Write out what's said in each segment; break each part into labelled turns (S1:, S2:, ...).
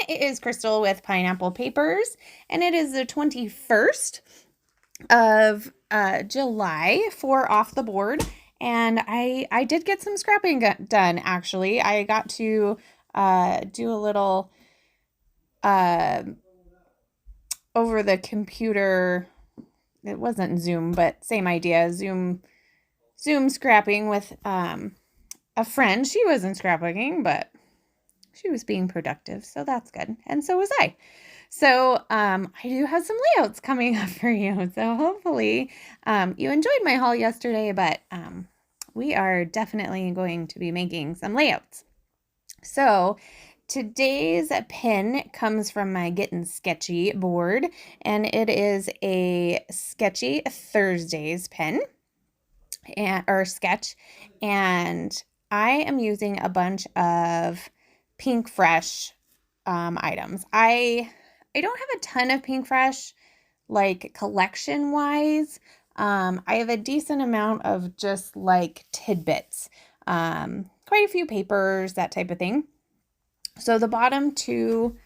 S1: It is Crystal with Pineapple Papers, and it is the 21st of July for Off the Board. And I did get some scrapping done, actually. I got to do a little over the computer. It wasn't Zoom, but same idea. Zoom scrapping with a friend. She wasn't scrapping, but she was being productive, so that's good. And so was I. So I do have some layouts coming up for you. So hopefully you enjoyed my haul yesterday, but we are definitely going to be making some layouts. So today's pin comes from my Getting Sketchy board, and it is a Sketchy Thursdays pin or sketch, and I am using a bunch of Pink Fresh items. I don't have a ton of Pink Fresh, like collection wise. I have a decent amount of just like tidbits, quite a few papers, that type of thing. So the bottom two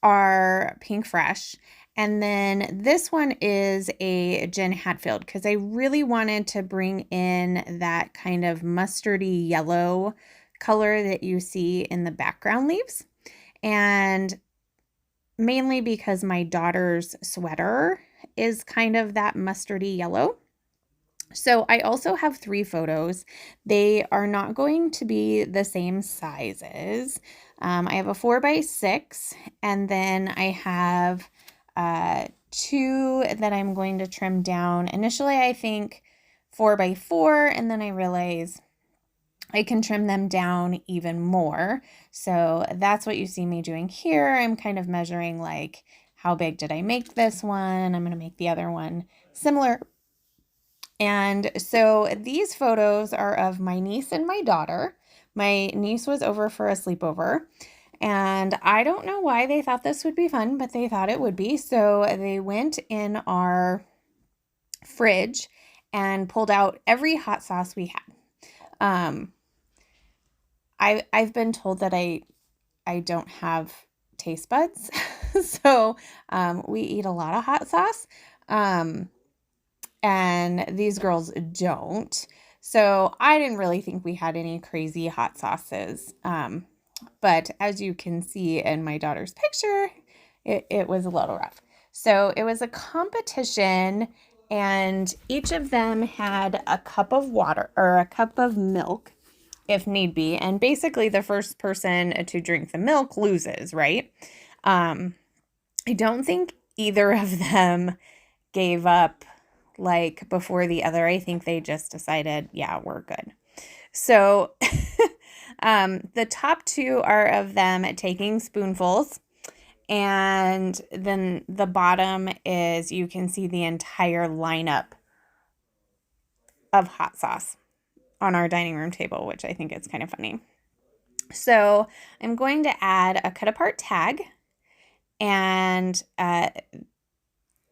S1: are Pink Fresh. And then this one is a Jen Hatfield because I really wanted to bring in that kind of mustardy yellow color that you see in the background leaves. And mainly because my daughter's sweater is kind of that mustardy yellow. So I also have 3 photos. They are not going to be the same sizes. I have a 4x6, and then I have 2 that I'm going to trim down. Initially, I think 4x4, and then I realize I can trim them down even more. So that's what you see me doing here. I'm kind of measuring like how big did I make this one? I'm going to make the other one similar. And so these photos are of my niece and my daughter. My niece was over for a sleepover, and I don't know why they thought this would be fun, but they thought it would be. So they went in our fridge and pulled out every hot sauce we had. I've been told that I don't have taste buds, so we eat a lot of hot sauce. And these girls don't. So I didn't really think we had any crazy hot sauces. But as you can see in my daughter's picture, it was a little rough. So it was a competition, and each of them had a cup of water or a cup of milk if need be. And basically the first person to drink the milk loses, right? I don't think either of them gave up like before the other. I think they just decided, yeah, we're good. So the top 2 are of them taking spoonfuls. And then the bottom is, you can see the entire lineup of hot sauce on our dining room table, which I think is kind of funny. So I'm going to add a cut apart tag, and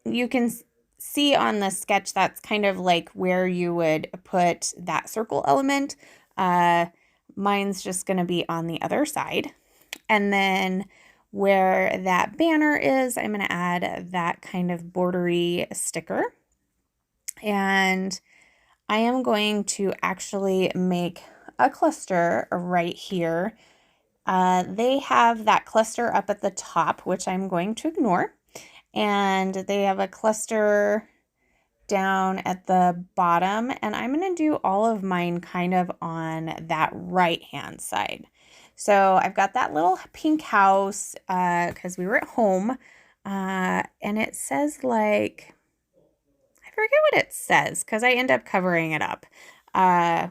S1: you can see on the sketch that's kind of like where you would put that circle element. Mine's just going to be on the other side. And then where that banner is, I'm going to add that kind of bordery sticker. And I am going to actually make a cluster right here. They have that cluster up at the top, which I'm going to ignore. And they have a cluster down at the bottom, and I'm going to do all of mine kind of on that right hand side. So I've got that little pink house because we were at home, and it says like, I forget what it says because I end up covering it up,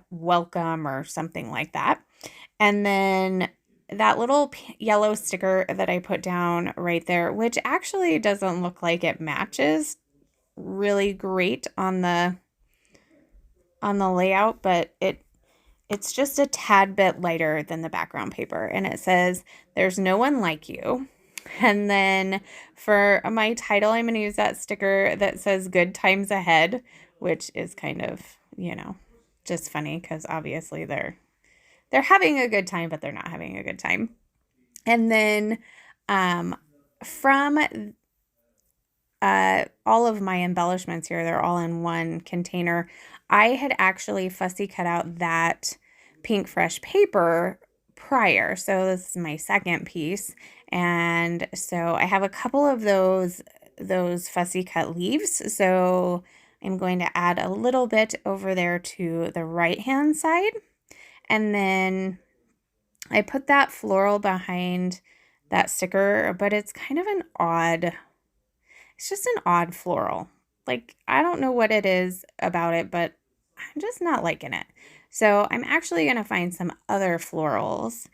S1: welcome or something like that. And then that little yellow sticker that I put down right there, which actually doesn't look like it matches really great on the layout, but it's just a tad bit lighter than the background paper, and it says, "There's no one like you." And then for my title, I'm going to use that sticker that says "Good Times Ahead," which is kind of, just funny because obviously they're having a good time, but they're not having a good time. And then From all of my embellishments here, they're all in one container. I had actually fussy cut out that pink fresh paper prior. So this is my second piece. And so I have a couple of those fussy cut leaves. So I'm going to add a little bit over there to the right hand side. And then I put that floral behind that sticker, but it's kind of it's just an odd floral. Like, I don't know what it is about it, but I'm just not liking it. So I'm actually going to find some other florals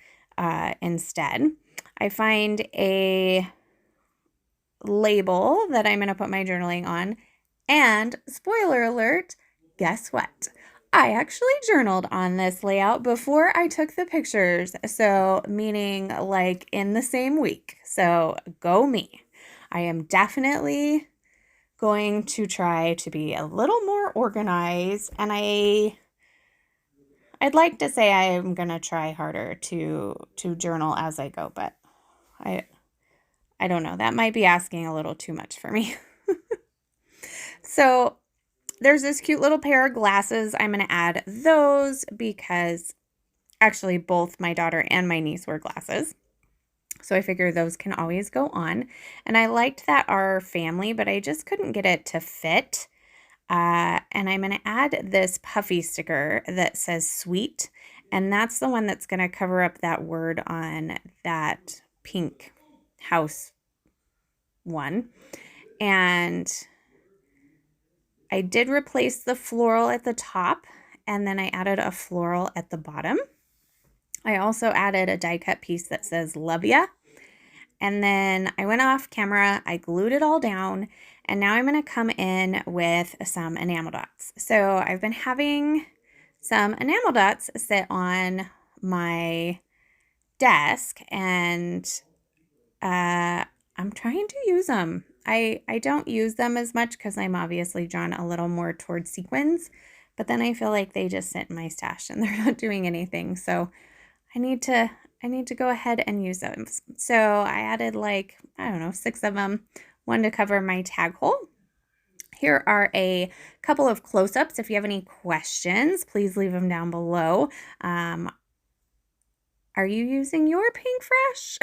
S1: instead. I find a label that I'm going to put my journaling on. And spoiler alert, guess what? I actually journaled on this layout before I took the pictures. So, meaning like in the same week. So, go me. I am definitely going to try to be a little more organized, and I'd like to say I am going to try harder to journal as I go, but I don't know. That might be asking a little too much for me. So there's this cute little pair of glasses. I'm going to add those because actually both my daughter and my niece wear glasses. So I figure those can always go on. And I liked that our family, but I just couldn't get it to fit. And I'm going to add this puffy sticker that says sweet. And that's the one that's going to cover up that word on that pink house one. And I did replace the floral at the top, and then I added a floral at the bottom. I also added a die cut piece that says love ya. And then I went off camera, I glued it all down, and now I'm going to come in with some enamel dots. So I've been having some enamel dots sit on my desk, and I'm trying to use them. I don't use them as much because I'm obviously drawn a little more towards sequins, but then I feel like they just sit in my stash and they're not doing anything. So I need to go ahead and use them. So I added like, I don't know, 6 of them, one to cover my tag hole. Here are a couple of close-ups. If you have any questions, please leave them down below. Are you using your Pink Fresh?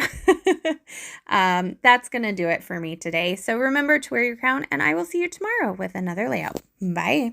S1: That's going to do it for me today. So remember to wear your crown, and I will see you tomorrow with another layout. Bye.